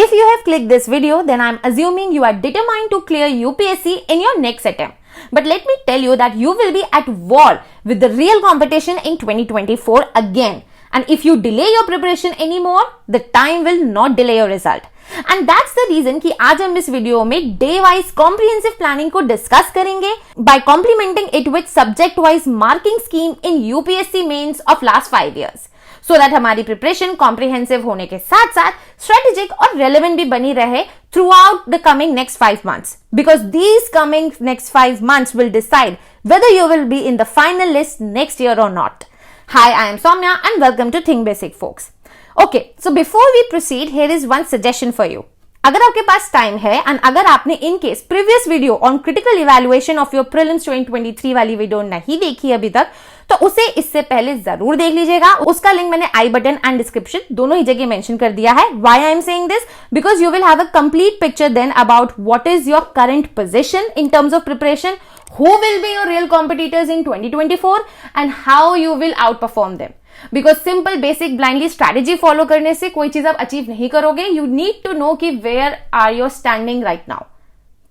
If you have clicked this video, then I'm assuming you are determined to clear UPSC in your next attempt. But let me tell you that you will be at war with the real competition in 2024 again. And if you delay your preparation anymore, the time will not delay your result. And that's the reason कि आज हम इस video में day wise comprehensive planning को discuss करेंगे by complementing it with subject wise marking scheme in UPSC mains of last 5 years. So that हमारी preparation comprehensive होने के साथ साथ स्ट्रेटेजिक और रेलेवेंट भी बनी रहे throughout the coming next 5 months. Because these coming next 5 months will decide whether you will be in the final list next year or not. Hi, I am Soumya and welcome to Think Basic, folks. Okay, so before we proceed, here is one suggestion for you. अगर आपके पास time है and अगर आपने in case previous video on critical evaluation of your prelims 2023 वाली video नहीं देखी अभी तक, तो उसे इससे पहले जरूर देख लीजिएगा. उसका लिंक मैंने आई बटन एंड डिस्क्रिप्शन दोनों ही जगह मेंशन कर दिया है. Why I am saying this? Because you will have a complete picture then about what is your current position in terms of preparation, who will be your real competitors in 2024 and how you will outperform them. Because simple basic blindly strategy follow करने से कोई चीज आप achieve नहीं करोगे. You need to know कि where are you standing right now.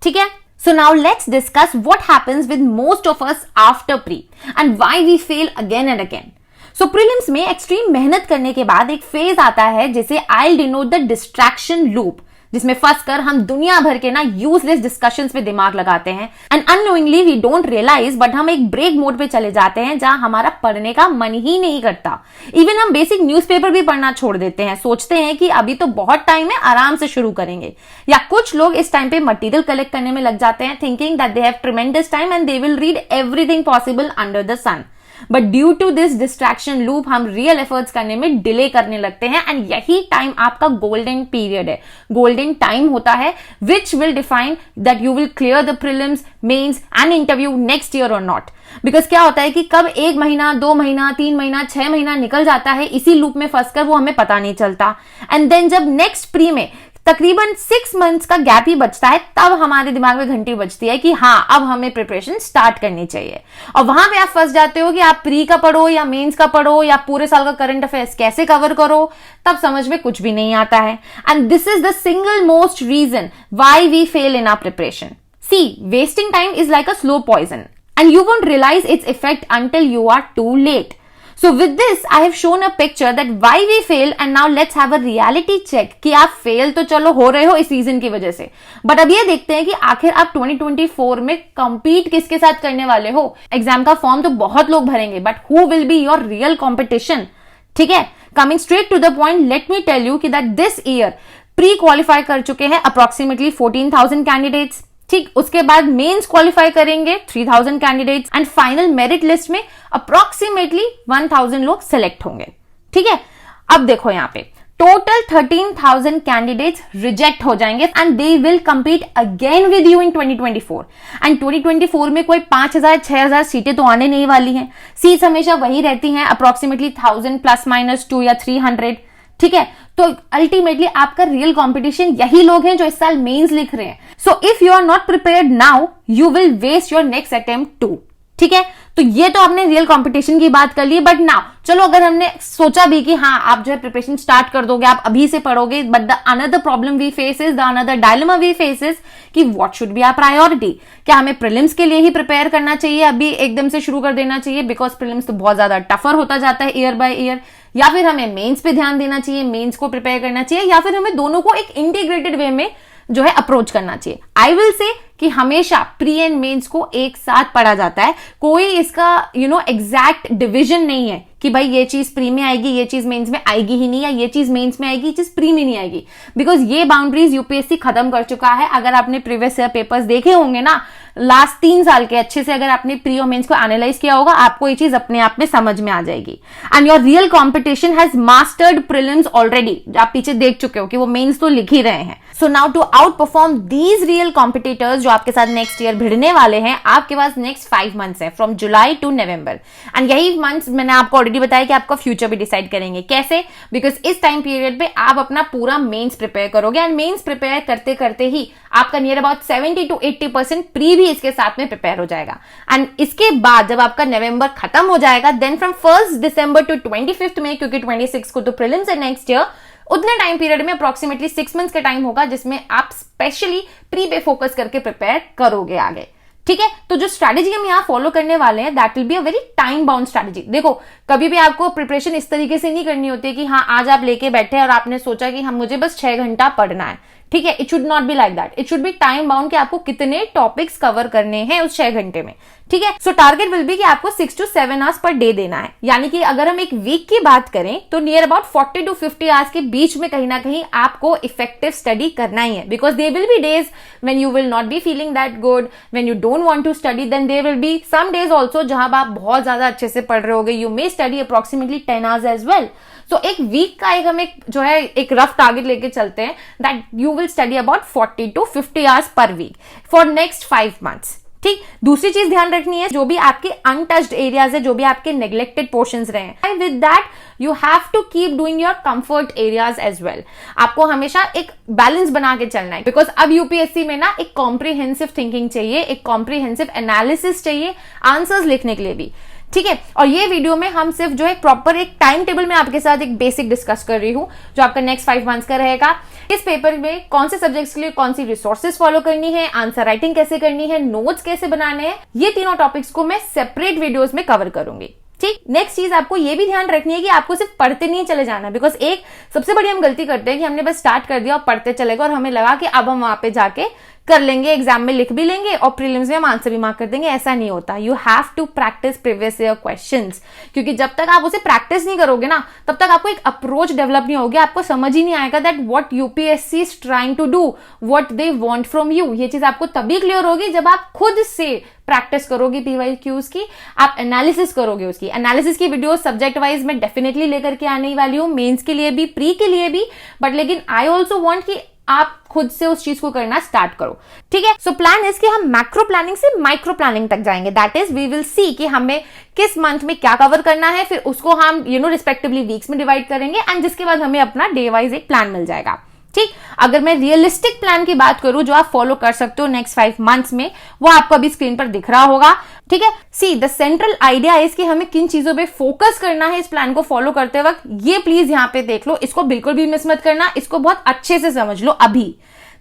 ठीक है? So now let's discuss what happens with most of us after pre and why we fail again and again. So prelims में extreme मेहनत करने के बाद एक phase आता है जिसे I'll denote the distraction loop, जिसमें फंस कर हम दुनिया भर के ना यूजलेस डिस्कशंस पे दिमाग लगाते हैं and unknowingly we don't realise but हम एक ब्रेक मोड पे चले जाते हैं जहां हमारा पढ़ने का मन ही नहीं करता. इवन हम बेसिक न्यूज़पेपर भी पढ़ना छोड़ देते हैं, सोचते हैं कि अभी तो बहुत टाइम है, आराम से शुरू करेंगे. या कुछ लोग इस टाइम पे मटेरियल कलेक्ट करने में लग जाते हैं thinking that they have tremendous time and they will read everything possible under the sun. But due to this distraction loop हम रियल एफर्ट्स करने में डिले करने लगते हैं एंड यही टाइम आपका गोल्डन पीरियड है, गोल्डन टाइम होता है which will define that you will clear the prelims, mains and interview next year और नॉट. बिकॉज क्या होता है कि कब 1 महीना 2 महीना 3 महीना 6 महीना निकल जाता है इसी लूप में फंसकर वो हमें पता नहीं चलता. एंड देन जब नेक्स्ट प्री में तकरीबन 6 मंथ्स का गैप ही बचता है तब हमारे दिमाग में घंटी बजती है कि हाँ अब हमें प्रिपरेशन स्टार्ट करनी चाहिए. और वहां पे आप फंस जाते हो कि आप प्री का पढ़ो या मेंस का पढ़ो या पूरे साल का करंट अफेयर्स कैसे कवर करो, तब समझ में कुछ भी नहीं आता है. And this is the single most reason why we fail in our preparation. See, wasting time is like a slow poison and you won't realize its effect until you are too late. So with this, I have shown a picture that why we fail and now let's have a reality check कि आप fail तो चलो हो रहे हो इस season की वजह से, बट अब ये देखते हैं कि आखिर आप 2024 में कंपीट किसके साथ करने वाले हो. एग्जाम का फॉर्म तो बहुत लोग भरेंगे but who will be your real competition. ठीक है, coming straight to the point, let me tell you कि that this year prequalify कर चुके हैं अप्रोक्सीमेटली 14,000 कैंडिडेट्स. ठीक, उसके बाद मेंस क्वालिफाई करेंगे 3,000 candidates and final merit list में अप्रोक्सीमेटली 1,000 लोग सिलेक्ट होंगे. ठीक है, अब देखो यहाँ पे टोटल 13,000 कैंडिडेट्स रिजेक्ट हो जाएंगे and they will compete again with you in 2024. And 2024 में कोई 5,000 6,000 सीटें तो आने नहीं वाली हैं. सीट्स हमेशा वही रहती हैं अप्रोक्सीमेटली 1,000 +- 2 या 300. ठीक है, तो अल्टीमेटली आपका रियल कंपटीशन यही लोग हैं जो इस साल मेंस लिख रहे हैं. So if you are not prepared now you will waste your next attempt too. ठीक है, तो ये तो आपने रियल कंपटीशन की बात कर ली. बट नाउ चलो अगर हमने सोचा भी कि हाँ आप जो है प्रिपरेशन स्टार्ट कर दोगे, आप अभी से पढ़ोगे, but the another problem we face is, the another dilemma we face is कि what should be our priority. क्या हमें प्रीलिम्स के लिए ही प्रिपेयर करना चाहिए, अभी एकदम से शुरू कर देना चाहिए बिकॉज प्रीलिम्स तो बहुत ज्यादा टफर होता जाता है ईयर बाय ईयर, या फिर हमें मेंस पे ध्यान देना चाहिए, मेंस को प्रिपेयर करना चाहिए, या फिर हमें दोनों को एक इंटीग्रेटेड वे में जो है अप्रोच करना चाहिए. आई विल से कि हमेशा प्री एंड मेंस को एक साथ पढ़ा जाता है. कोई इसका एग्जैक्ट डिवीजन नहीं है कि भाई ये चीज प्री में आएगी, ये चीज मेंस में आएगी ही नहीं, या ये चीज मेंस में आएगी, ये चीज प्री में नहीं आएगी. बिकॉज ये बाउंड्रीज यूपीएससी खत्म कर चुका है. अगर आपने प्रीवियस ईयर पेपर्स देखे होंगे ना लास्ट 3 साल के अच्छे से, अगर आपने प्री और मेंस को एनालाइज किया होगा, आपको ये चीज अपने आप में समझ में आ जाएगी. And your real competition has mastered prelims already. आप पीछे देख चुके हो कि वो मेंस तो लिख ही रहे हैं. So now to outperform these real competitors जो आपके साथ नेक्स्ट ईयर भिड़ने वाले हैं, आपके पास नेक्स्ट 5 मंथ्स है from July to November. And यही मंथ्स मैंने आपको ऑलरेडी बताया कि आपका फ्यूचर भी डिसाइड करेंगे. कैसे? बिकॉज इस टाइम पीरियड पे आप अपना पूरा मेंस प्रिपेयर करोगे एंड मेंस प्रिपेयर करते करते ही आपका नियर अबाउट 70 to 80% प्री भी इसके साथ में प्रिपेयर हो जाएगा. एंड इसके बाद जब आपका नवंबर खत्म हो जाएगा, देन फ्रॉम 1 दिसंबर टू 25 मई, क्योंकि 26 को तो प्रीलिम्स है नेक्स्ट ईयर, उतने टाइम पीरियड में अप्रोक्सीमेटली 6 मंथ्स का टाइम होगा जिसमें आप स्पेशली प्री पे फोकस करके प्रिपेयर करोगे आगे। ठीक है, तो जो स्ट्रैटेजी हम यहाँ फॉलो करने वाले हैं that will be a very time bound strategy. देखो कभी भी आपको प्रिपरेशन इस तरीके से नहीं करनी होती है कि हाँ आज आप लेके बैठे और आपने सोचा कि हम मुझे बस 6 घंटा पढ़ना है। ठीक है, it should not be like that, it should be time bound कि आपको कितने टॉपिक्स कवर करने हैं उस 6 घंटे में। ठीक है, सो टारगेट विल बी कि आपको 6 to 7 आवर्स पर डे देना है। यानी कि अगर हम एक वीक की बात करें तो नियर अबाउट 40 to 50 आवर्स के बीच में कहीं ना कहीं आपको इफेक्टिव स्टडी करना ही है। Because there will be days when you will not be feeling that good, when you don't want to study, then there will be some days also जहां आप बहुत ज्यादा अच्छे से पढ़ रहे होगे। You may study approximately 10 hours as well. So एक वीक का हम एक रफ टारगेट लेके चलते हैं that you will study about 40 to 50 hours per week for next 5 months. ठीक, दूसरी चीज ध्यान रखनी है, जो भी आपके अनटच्ड एरियाज है, जो भी आपके नेग्लेक्टेड पोर्शंस रहे, with that you have to keep doing your comfort areas as well. आपको हमेशा एक बैलेंस बना के चलना है, बिकॉज अब यूपीएससी में ना एक कॉम्प्रिहेंसिव थिंकिंग चाहिए, एक कॉम्प्रिहेंसिव एनालिसिस चाहिए आंसर्स लिखने के लिए भी। ठीक है, और ये वीडियो में हम सिर्फ जो है प्रॉपर एक टाइम टेबल में आपके साथ एक बेसिक डिस्कस कर रही हूं जो आपका नेक्स्ट 5 मंथ्स का रहेगा। इस पेपर में कौन से सब्जेक्ट्स के लिए कौन सी रिसोर्सेज फॉलो करनी है, आंसर राइटिंग कैसे करनी है, नोट्स कैसे बनाने हैं, ये तीनों टॉपिक्स को मैं सेपरेट वीडियोस में कवर करूंगी। ठीक, नेक्स्ट चीज आपको ये भी ध्यान रखनी है कि आपको सिर्फ पढ़ते नहीं चले जाना, बिकॉज एक सबसे बड़ी हम गलती करते हैं कि हमने बस स्टार्ट कर दिया और पढ़ते चले गए और हमें लगा कि अब हम वहां पे जाके कर लेंगे, एग्जाम में लिख भी लेंगे और प्रीलिम्स में हम आंसर भी मार्क कर देंगे। ऐसा नहीं होता। You have to practice previous year questions, क्योंकि जब तक आप उसे प्रैक्टिस नहीं करोगे ना तब तक आपको एक अप्रोच डेवलप नहीं होगी, आपको समझ ही नहीं आएगा that what UPSC is trying to do, what they want from you. ये चीज आपको तभी क्लियर होगी जब आप खुद से प्रैक्टिस करोगे पीवाईक्यूज की, आप एनालिसिस करोगे उसकी। एनालिसिस की वीडियो सब्जेक्ट वाइज मैं डेफिनेटली लेकर के आने वाली हूँ, मेंस के लिए भी, प्री के लिए भी, बट लेकिन आई ऑल्सो वांट कि आप खुद से उस चीज को करना स्टार्ट करो। ठीक है, सो प्लान इज कि हम मैक्रो प्लानिंग से माइक्रो प्लानिंग तक जाएंगे। That is we will see कि हमें किस मंथ में क्या कवर करना है, फिर उसको हम रिस्पेक्टिवली वीक्स में डिवाइड करेंगे एंड जिसके बाद हमें अपना डे वाइज एक प्लान मिल जाएगा। ठीक, अगर मैं रियलिस्टिक प्लान की बात करूं जो आप फॉलो कर सकते हो नेक्स्ट 5 मंथ्स में, वो आपको अभी स्क्रीन पर दिख रहा होगा। ठीक है, see the central idea is कि हमें किन चीजों पे फोकस करना है इस प्लान को फॉलो करते वक्त। ये प्लीज यहां पे देख लो, इसको बिल्कुल भी मिस मत करना, इसको बहुत अच्छे से समझ लो अभी।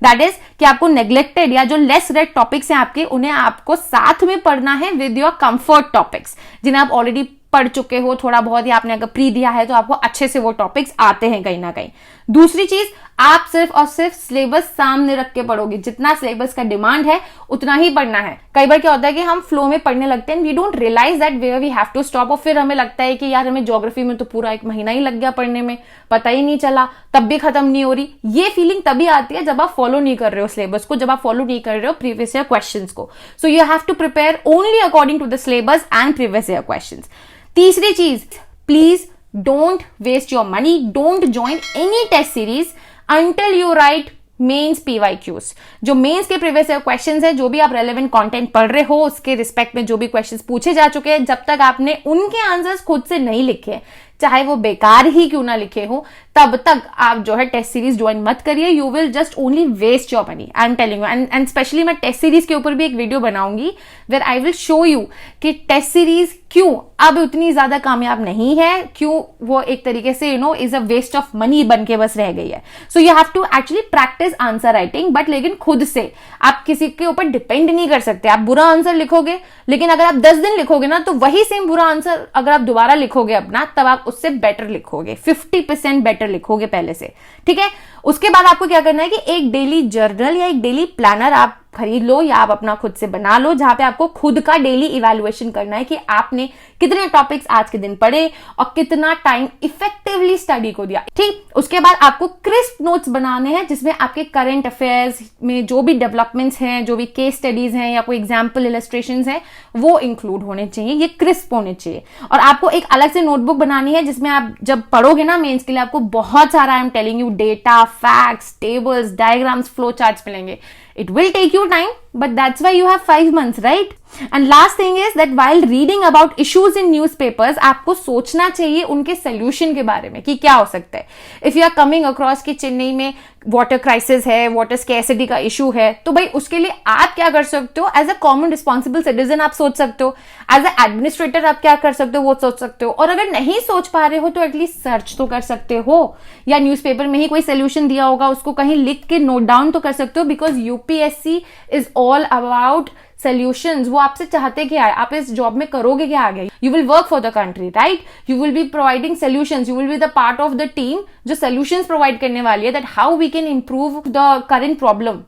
दैट इज कि आपको नेग्लेक्टेड या जो लेस रेड टॉपिक्स हैं आपके, उन्हें आपको साथ में पढ़ना है विद योर कंफर्ट टॉपिक्स, जिन्हें आप ऑलरेडी पढ़ चुके हो थोड़ा बहुत, या आपने अगर प्री दिया है तो आपको अच्छे से वो टॉपिक्स आते हैं कहीं ना कहीं। दूसरी चीज, आप सिर्फ और सिर्फ सिलेबस सामने रख के पढ़ोगे, जितना सिलेबस का डिमांड है उतना ही पढ़ना है। कई बार क्या होता है कि हम फ्लो में पढ़ने लगते हैं, we don't realise that where we have to stop, और फिर हमें लगता है कि यार हमें ज्योग्राफी में तो पूरा 1 महीना ही लग गया पढ़ने में, पता ही नहीं चला, तब भी खत्म नहीं हो रही। ये फीलिंग तभी आती है जब आप फॉलो नहीं कर रहे हो सिलेबस को, जब आप फॉलो नहीं कर रहे हो प्रीवियस ईयर क्वेश्चंस को। So you have to prepare only according to the syllabus and previous year questions. तीसरी चीज, please don't waste your money, don't join any test series until you write mains PYQs। जो mains के previous year questions है, जो भी आप relevant content पढ़ रहे हो उसके रिस्पेक्ट में जो भी क्वेश्चंस पूछे जा चुके हैं, जब तक आपने उनके आंसर्स खुद से नहीं लिखे, चाहे वो बेकार ही क्यों ना लिखे हो, तब तक आप जो है टेस्ट सीरीज ज्वाइन मत करिए। You will just only waste your money, I am telling you. And specially मैं टेस्ट सीरीज के ऊपर भी एक वीडियो बनाऊंगी where I will show you कि टेस्ट सीरीज क्यों अब उतनी ज्यादा कामयाब नहीं है, क्यों वो एक तरीके से is a waste of money बन के बस रह गई है। So you have to actually practice answer writing, but लेकिन खुद से, आप किसी के ऊपर डिपेंड नहीं कर सकते। आप बुरा आंसर लिखोगे, लेकिन अगर आप 10 दिन लिखोगे ना, तो वही सेम बुरा आंसर अगर आप दोबारा लिखोगे अपना, तब आप उससे बेटर लिखोगे, 50% बेटर लिखोगे पहले से। ठीक है, उसके बाद आपको क्या करना है कि एक डेली जर्नल या एक डेली प्लानर आप खरीद लो या आप अपना खुद से बना लो, जहां पे आपको खुद का डेली इवैल्यूएशन करना है कि आपने कितने टॉपिक्स आज के दिन पढ़े और कितना टाइम इफेक्टिवली स्टडी को दिया। ठीक, उसके बाद आपको क्रिस्प नोट्स बनाने हैं जिसमें आपके करंट अफेयर्स में जो भी डेवलपमेंट्स हैं, जो भी केस स्टडीज हैं या कोई एग्जाम्पल इलस्ट्रेशंस हैं, वो इंक्लूड होने चाहिए, ये क्रिस्प होने चाहिए। और आपको एक अलग से नोटबुक बनानी है जिसमें आप जब पढ़ोगे ना मेंस के लिए, आपको बहुत सारा, आई am telling you, data, facts, tables, diagrams, flow charts मिलेंगे। It will take you time, but that's why you have 5 months, right? And last thing is that while reading about issues in newspapers आपको सोचना चाहिए उनके solution के बारे में कि क्या हो सकता है. If you are coming across कि चेन्नई में वाटर क्राइसिस है, वाटर स्कैर्सिटी का इशू है, तो भाई उसके लिए आप क्या कर सकते हो as a common responsible citizen आप सोच सकते हो, एज अ एडमिनिस्ट्रेटर आप क्या कर सकते हो वो सोच सकते हो. और अगर नहीं सोच पा रहे हो तो एटलीस्ट सर्च तो कर सकते हो, या न्यूज़पेपर में ही कोई सोल्यूशन दिया होगा उसको कहीं लिख के नोट डाउन तो कर सकते हो. Because UPSC is all about solutions. वो आपसे चाहते क्या है, आप इस जॉब में करोगे क्या आगे. You will work for the country, right. You will be providing solutions, you will be the part of the team जो सॉल्यूशंस प्रोवाइड करने वाली है, that how we can improve the current problem.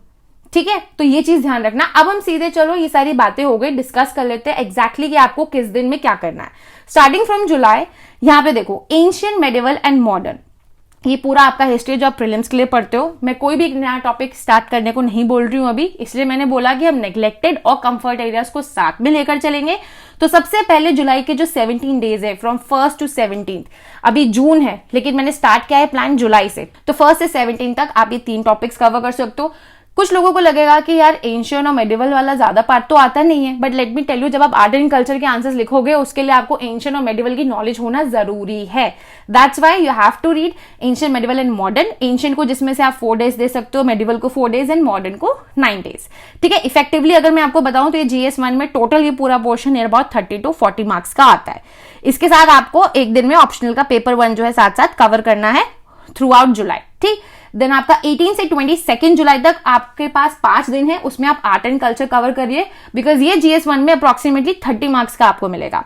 ठीक है, तो ये चीज ध्यान रखना. अब हम सीधे चलो ये सारी बातें हो गई, डिस्कस कर लेते हैं एग्जैक्टली कि आपको किस दिन में क्या करना है. स्टार्टिंग फ्रॉम जुलाई, यहां पे देखो एंशिएंट, मेडिवल एंड मॉडर्न, ये पूरा आपका हिस्ट्री जो आप प्रीलिम्स के लिए पढ़ते हो. मैं कोई भी नया टॉपिक स्टार्ट करने को नहीं बोल रही हूं अभी, इसलिए मैंने बोला कि हम नेग्लेक्टेड और कंफर्ट एरियाज को साथ में लेकर चलेंगे. तो सबसे पहले जुलाई के जो 17 डेज है फ्रॉम 1st to 17th, अभी जून है लेकिन मैंने स्टार्ट किया है प्लान जुलाई से, तो 1st से 17 तक आप ये 3 टॉपिक्स कवर कर सकते हो. कुछ लोगों को लगेगा कि यार एंशिएंट और मेडिवल वाला ज्यादा पार्ट तो आता नहीं है, but let me tell you, जब आप आर्ट एंड कल्चर के आंसर्स लिखोगे उसके लिए आपको एंशिएंट और मेडिवल की नॉलेज होना जरूरी है. That's why you have to read ancient, medieval and modern. Ancient को जिसमें से आप 4 डेज दे सकते हो, मेडिवल को 4 डेज एंड मॉडर्न को 9 डेज. ठीक है, इफेक्टिवली अगर मैं आपको बताऊं तो ये GS1 में टोटल ये पूरा portion near about 30 to 40 marks का आता है. इसके साथ आपको एक दिन में ऑप्शनल का पेपर 1 जो है साथ साथ कवर करना है थ्रू आउट जुलाई. ठीक, देन आपका 18 से 22 जुलाई तक आपके पास 5 दिन है, उसमें आप आर्ट एंड कल्चर कवर करिए, बिकॉज ये GS1 में अप्रोक्सीमेटली 30 मार्क्स का आपको मिलेगा.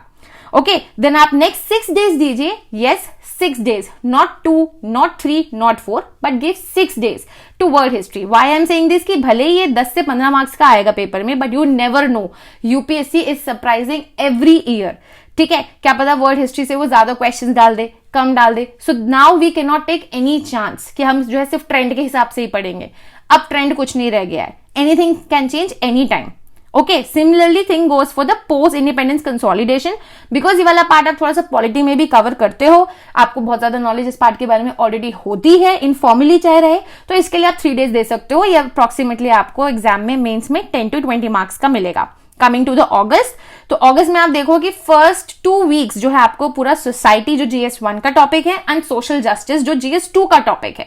ओके, देन आप नेक्स्ट 6 डेज दीजिए. Yes, 6 days, not 2, not 3, not 4, but give 6 days to world history. Why I am saying this कि भले ही ये 10 से 15 मार्क्स का आएगा पेपर में, but you never know, UPSC is surprising every year. ठीक है, क्या पता वर्ल्ड हिस्ट्री से वो ज्यादा क्वेश्चंस डाल दे, कम डाल दे. So now we can not take any chance कि हम जो है सिर्फ ट्रेंड के हिसाब से ही पढ़ेंगे. अब ट्रेंड कुछ नहीं रह गया है, anything can change any time. Okay, similarly thing goes for the post independence consolidation, because ये वाला पार्ट आप थोड़ा सा पॉलिटी में भी कवर करते हो, आपको बहुत ज्यादा नॉलेज इस पार्ट के बारे में ऑलरेडी होती है, इनफॉर्मली चाहे रहे, तो इसके लिए आप 3 डेज दे सकते हो. ये अप्रोक्सीमेटली आपको एग्जाम में, मेंस में 10 to 20 मार्क्स का मिलेगा. कमिंग टू द अगस्त, तो अगस्त में आप देखो कि फर्स्ट 2 वीक्स जो है आपको पूरा सोसाइटी जो GS1 का टॉपिक है एंड सोशल जस्टिस जो GS2 का टॉपिक है,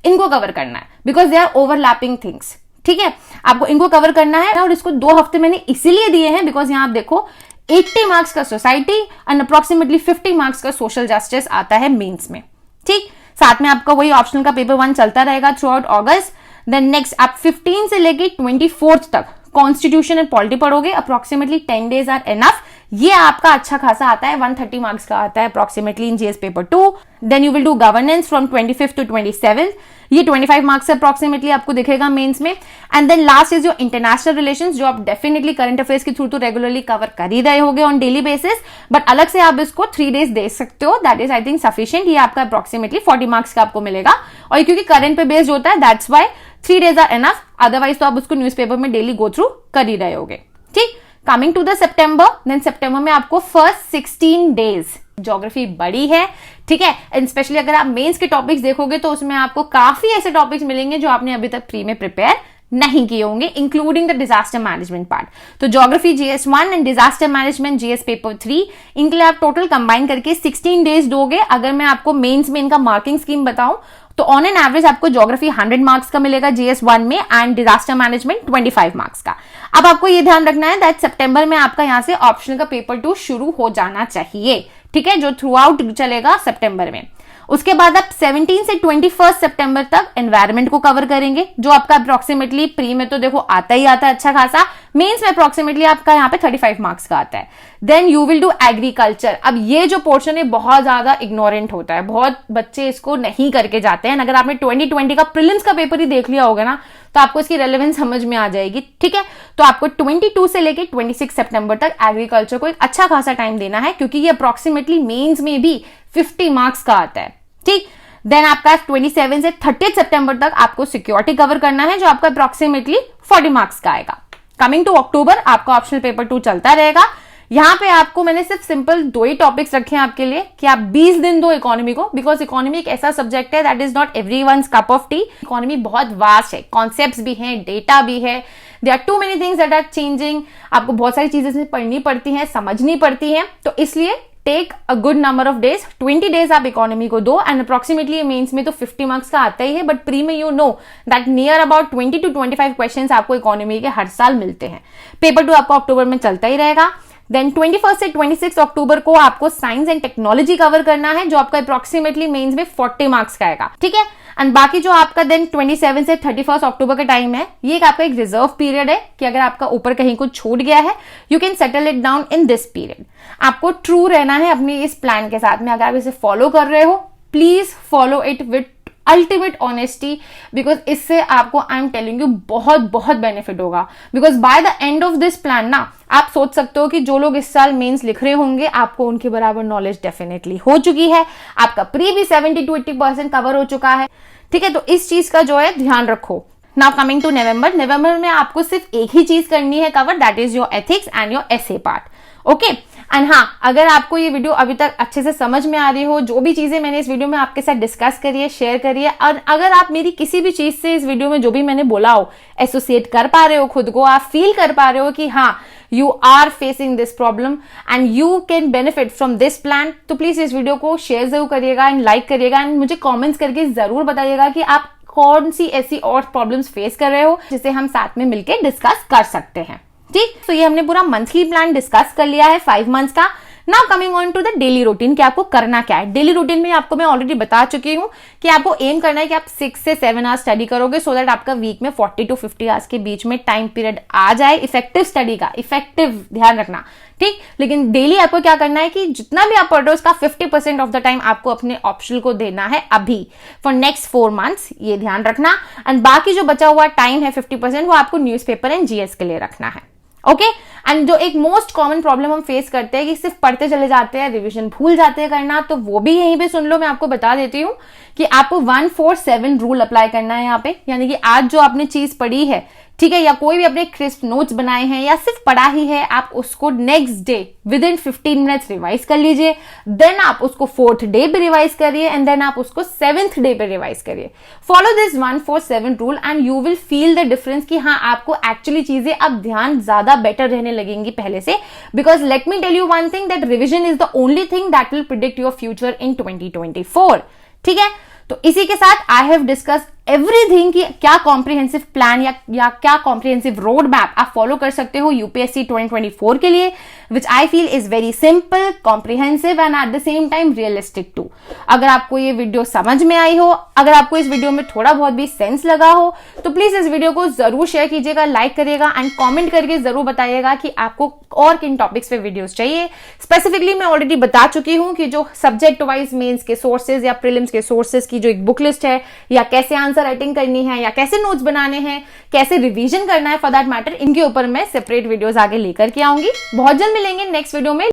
इनको कवर करना है, because they are overlapping things. ठीक है, आपको इनको कवर करना है, और इसको 2 हफ्ते मैंने इसीलिए दिए हैं बिकॉज यहां आप देखो 80 मार्क्स का सोसाइटी एंड अप्रोक्सीमेटली 50 मार्क्स का सोशल जस्टिस आता है मेंस में. ठीक, साथ में आपका वही ऑप्शनल का पेपर 1 चलता रहेगा throughout August. Then next आप 15 से लेके 24 तक कॉन्स्टिट्यूशन एंड पॉलिटी पढ़ोगे. Approximately 10 days are enough. ये आपका अच्छा खासा आता है, 130 मार्क्स का आता है approximately in GS paper 2. Then you will do governance from 25 to 27. ये 25 मार्क्स अप्रोक्सीमेटली आपको दिखेगा मेंस में. And then last is your international relations, जो आप डेफिनेटली करंट अफेयर्स के थ्रू तो रेगुलरली कवर कर ही रहे होगे ऑन डेली बेसिस, बट अलग से आप इसको 3 डेज दे सकते हो. That is I think sufficient. ये आपका अप्रोक्सीमेटली 40 मार्क्स का आपको मिलेगा, और क्योंकि करंट पे बेस्ड होता है that's why 3 days are enough. Otherwise तो आप उसको न्यूज़पेपर में डेली गो थ्रू कर ही रहे होगे. ठीक, coming to the September, then सितंबर में आपको फर्स्ट 16 डेज ज्योग्राफी बड़ी है. ठीक है, एंड स्पेशली अगर आप मेंस के टॉपिक्स देखोगे तो उसमें आपको काफी ऐसे टॉपिक्स मिलेंगे जो आपने अभी तक प्री में प्रिपेयर नहीं किए होंगे, including the disaster management part. तो geography GS1 and disaster management GS paper 3, इनके लिए आप टोटल कंबाइन करके 16 डेज दोगे. अगर मैं आपको मेंस में इनका मार्किंग स्कीम बताऊं तो ऑन एन एवरेज आपको ज्योग्राफी 100 मार्क्स का मिलेगा GS1 में, एंड डिजास्टर मैनेजमेंट 25 मार्क्स का. अब आपको ये ध्यान रखना है दैट सितंबर में आपका यहां से ऑप्शनल का पेपर 2 शुरू हो जाना चाहिए. ठीक है, जो थ्रू आउट चलेगा सितंबर में. उसके बाद आप 17 से 21 सितंबर तक एनवायरमेंट को कवर करेंगे, जो आपका अप्रोक्सीमेटली प्री में तो देखो आता ही आता है अच्छा खासा, मेंस में अप्रोक्सीमेटली आपका यहाँ पे 35 मार्क्स का आता है. Then you will do agriculture. अब ये जो पोर्शन है बहुत ज्यादा इग्नोरेंट होता है, बहुत बच्चे इसको नहीं करके जाते हैं. अगर आपने 2020 का प्रीलिम्स का पेपर ही देख लिया होगा ना तो आपको इसकी रेलेवेंस समझ में आ जाएगी. ठीक है, तो आपको 22 से लेके 26 सितंबर तक एग्रीकल्चर को एक अच्छा खासा टाइम देना है, क्योंकि ये अप्रोक्सीमेटली मेंस में भी 50 मार्क्स का आता है. ठीक, देन आपका 27 से 30 सितंबर तक आपको सिक्योरिटी कवर करना है, जो आपका अप्रोक्सीमेटली 40 मार्क्स का आएगा. कमिंग टू अक्टूबर आपका ऑप्शनल पेपर 2 चलता रहेगा. यहां पे आपको मैंने सिर्फ सिंपल 2 ही टॉपिक्स रखे हैं आपके लिए कि आप 20 दिन दो इकोनॉमी को, बिकॉज इकोनॉमी एक ऐसा सब्जेक्ट है that is not everyone's cup of tea. Economy बहुत वास्ट है, कॉन्सेप्ट्स भी हैं, डेटा भी है, there are too many things that are changing, आपको बहुत सारी चीजें इसमें पढ़नी पड़ती हैं, समझनी पड़ती हैं, तो इसलिए take a good number of days, 20 days आप इकोनॉमी को दो एंड अप्रोक्सीमेटली मेंस में तो 50 मार्क्स का आता ही है, बट प्री में you know that near about 20 to 25 questions आपको इकोनॉमी के हर साल मिलते हैं। पेपर 2 आपको अक्टूबर में चलता ही रहेगा। देन 21 से 26 अक्टूबर को आपको साइंस एंड टेक्नोलॉजी कवर करना है, जो आपका अप्रोक्सीमेटली मेंस में 40 मार्क्स का आएगा, ठीक है। एंड बाकी जो आपका देन 27 से 31 अक्टूबर का टाइम है, ये आपका एक रिजर्व पीरियड है कि अगर आपका ऊपर कहीं कुछ छूट गया है, you can settle it down in this period. आपको ट्रू रहना है अपनी इस प्लान के साथ में। अगर आप इसे फॉलो कर रहे हो, please follow it with ultimate honesty, because इससे आपको आई एम टेलिंग यू बहुत बहुत बेनिफिट होगा। Because by the end of this plan ना, आप सोच सकते हो कि जो लोग इस साल मेंस लिख रहे होंगे, आपको उनके बराबर नॉलेज डेफिनेटली हो चुकी है, आपका प्री भी 70 to 80% कवर हो चुका है, ठीक है। तो इस चीज का जो है ध्यान रखो। नाउ कमिंग टू नवंबर में आपको सिर्फ एक ही चीज करनी है cover, that is your ethics and your essay part, okay. And हाँ, अगर आपको ये वीडियो अभी तक अच्छे से समझ में आ रही हो, जो भी चीजें मैंने इस वीडियो में आपके साथ डिस्कस करी है, शेयर करी है, और अगर आप मेरी किसी भी चीज से इस वीडियो में जो भी मैंने बोला हो एसोसिएट कर पा रहे हो खुद को, आप फील कर पा रहे हो कि हाँ you are facing this problem and you can benefit from this plan, तो प्लीज इस वीडियो को शेयर जरूर करिएगा एंड लाइक करिएगा एंड मुझे कॉमेंट्स करके जरूर बताइएगा कि आप कौन सी ऐसी और प्रॉब्लम्स फेस कर रहे हो जिसे हम साथ में मिलकर डिस्कस कर सकते हैं, ठीक। तो ये हमने पूरा मंथली प्लान डिस्कस कर लिया है 5 मंथ्स का। Now coming on to the daily routine, कि आपको करना क्या है। डेली रूटीन में आपको मैं ऑलरेडी बता चुकी हूँ कि आपको एम करना है कि आप 6 से 7 आवर्स स्टडी करोगे, सो दैट आपका वीक में 40 to 50 आवर्स के बीच में टाइम पीरियड आ जाए इफेक्टिव स्टडी का। इफेक्टिव ध्यान रखना, ठीक। लेकिन डेली आपको क्या करना है कि जितना भी आप पढ़ रहे हो उसका 50% ऑफ द टाइम आपको अपने ऑप्शनल को देना है अभी फॉर नेक्स्ट 4 मंथ्स, ये ध्यान रखना। एंड बाकी जो बचा हुआ टाइम है 50%, वो आपको न्यूज़पेपर एंड जीएस के लिए रखना है, ओके। एंड जो एक मोस्ट कॉमन प्रॉब्लम हम फेस करते हैं कि सिर्फ पढ़ते चले जाते हैं, रिवीजन भूल जाते हैं करना, तो वो भी यहीं पे सुन लो। मैं आपको बता देती हूँ कि आपको 147 रूल अप्लाई करना है यहाँ पे, यानी कि आज जो आपने चीज पढ़ी है, ठीक है, या कोई भी अपने क्रिस्प नोट्स बनाए हैं या सिर्फ पढ़ा ही है, आप उसको next day with in 15 minutes revise कर लीजिए। देन आप उसको 4th डे पे रिवाइज करिए एंड देन आप उसको 7th डे पे रिवाइज करिए। Follow this 147 rule and you will feel the difference कि हाँ आपको एक्चुअली चीजें अब ध्यान ज्यादा बेटर रहने लगेंगी पहले से। Because let me tell you one thing, that revision is the only thing that will predict your future in 2024, ठीक है। तो इसी के साथ आई हैव डिस्कस एवरीथिंग कि क्या कॉम्प्रिहेंसिव प्लान या क्या कॉम्प्रिहेंसिव रोड मैप आप फॉलो कर सकते हो यूपीएससी 2024 के लिए, which I feel is very simple, comprehensive and at the same time realistic too. अगर आपको ये वीडियो समझ में आई हो, अगर आपको इस वीडियो में थोड़ा बहुत भी सेंस लगा हो, तो प्लीज इस वीडियो को जरूर शेयर कीजिएगा, लाइक करिएगा एंड कॉमेंट करके जरूर बताइएगा कि आपको और किन टॉपिक्स पे वीडियोस चाहिए। स्पेसिफिकली मैं ऑलरेडी बता चुकी हूं कि जो सब्जेक्ट वाइज मेंस के सोर्सेज या प्रीलिम्स के सोर्सेज की जो एक बुक लिस्ट है, या कैसे आंसर राइटिंग करनी है, या कैसे नोट्स बनाने हैं, कैसे रिवीजन करना है फॉर दैट मैटर, इनके ऊपर मैं सेपरेट वीडियोस आगे लेकर के आऊंगी। बहुत जल्द मिलेंगे नेक्स्ट वीडियो में।